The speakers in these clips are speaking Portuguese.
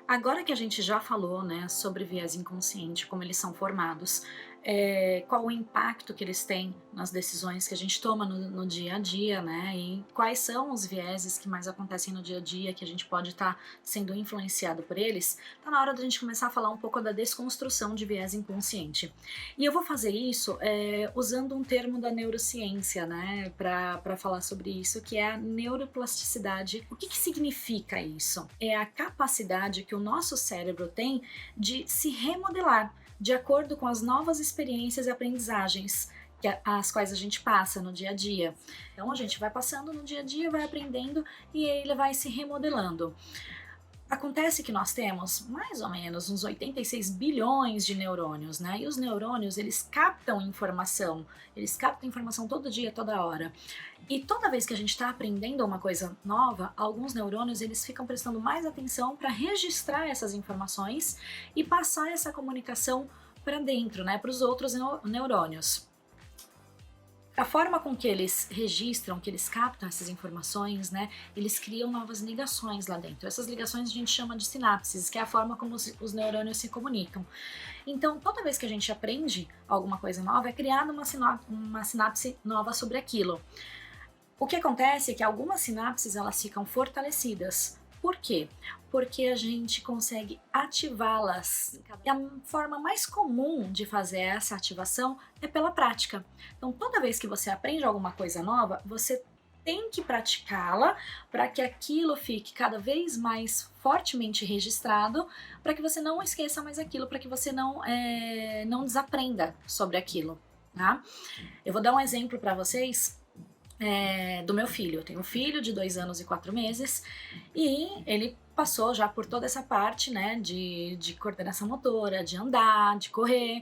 Agora que a gente já falou, né, sobre viés inconsciente, como eles são formados, qual o impacto que eles têm nas decisões que a gente toma no dia a dia, né, e quais são os vieses que mais acontecem no dia a dia, que a gente pode estar sendo influenciado por eles, tá na hora da gente começar a falar um pouco da desconstrução de viés inconsciente. E eu vou fazer isso usando um termo da neurociência, né, para falar sobre isso, que é a neuroplasticidade. O que significa isso? É a capacidade que o nosso cérebro tem de se remodelar de acordo com as novas experiências e aprendizagens as quais a gente passa no dia a dia. Então a gente vai passando no dia a dia, vai aprendendo e ele vai se remodelando. Acontece que nós temos mais ou menos uns 86 bilhões de neurônios, né? E os neurônios, eles captam informação todo dia, toda hora. E toda vez que a gente está aprendendo uma coisa nova, alguns neurônios eles ficam prestando mais atenção para registrar essas informações e passar essa comunicação para dentro, né? Para os outros neurônios. A forma com que eles registram, que eles captam essas informações, né, eles criam novas ligações lá dentro. Essas ligações a gente chama de sinapses, que é a forma como os neurônios se comunicam. Então, toda vez que a gente aprende alguma coisa nova, é criada uma sinapse nova sobre aquilo. O que acontece é que algumas sinapses elas ficam fortalecidas. Por quê? Porque a gente consegue ativá-las. E a forma mais comum de fazer essa ativação é pela prática. Então, toda vez que você aprende alguma coisa nova, você tem que praticá-la para que aquilo fique cada vez mais fortemente registrado, para que você não esqueça mais aquilo, para que você não desaprenda sobre aquilo. Tá? Eu vou dar um exemplo para vocês do meu filho. Eu tenho um filho de 2 anos e 4 meses e ele passou já por toda essa parte, né, de coordenação motora, de andar, de correr,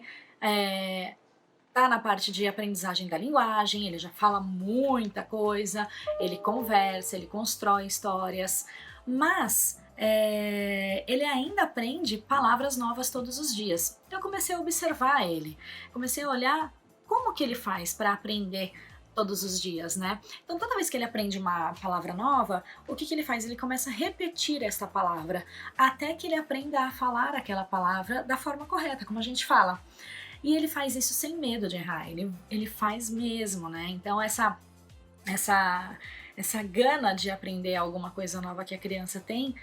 tá na parte de aprendizagem da linguagem, ele já fala muita coisa, ele conversa, ele constrói histórias, mas ele ainda aprende palavras novas todos os dias. Então eu comecei a observar ele, comecei a olhar como que ele faz para aprender todos os dias, né? Então toda vez que ele aprende uma palavra nova, o que ele faz? Ele começa a repetir essa palavra, até que ele aprenda a falar aquela palavra da forma correta, como a gente fala. E ele faz isso sem medo de errar, ele faz mesmo, né? Então essa gana de aprender alguma coisa nova que a criança tem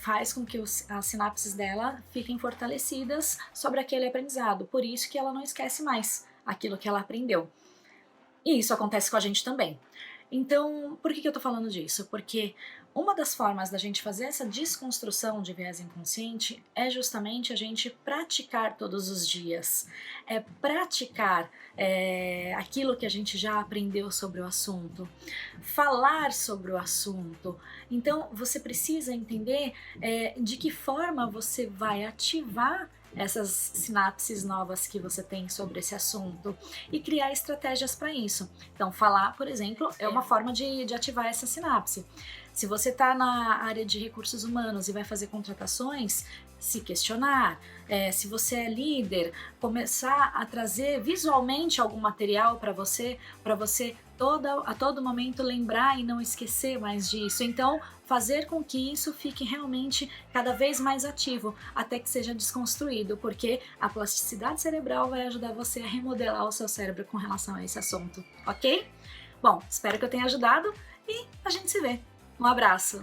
faz com que as sinapses dela fiquem fortalecidas sobre aquele aprendizado, por isso que ela não esquece mais aquilo que ela aprendeu. E isso acontece com a gente também. Então, por que eu tô falando disso? Porque uma das formas da gente fazer essa desconstrução de viés inconsciente é justamente a gente praticar todos os dias. É praticar aquilo que a gente já aprendeu sobre o assunto. Falar sobre o assunto. Então, você precisa entender de que forma você vai ativar essas sinapses novas que você tem sobre esse assunto e criar estratégias para isso. Então, falar, por exemplo, é uma forma de ativar essa sinapse. Se você está na área de recursos humanos e vai fazer contratações, se questionar. Se você é líder, começar a trazer visualmente algum material para você a todo momento lembrar e não esquecer mais disso. Então, fazer com que isso fique realmente cada vez mais ativo, até que seja desconstruído, porque a plasticidade cerebral vai ajudar você a remodelar o seu cérebro com relação a esse assunto, ok? Bom, espero que eu tenha ajudado e a gente se vê. Um abraço!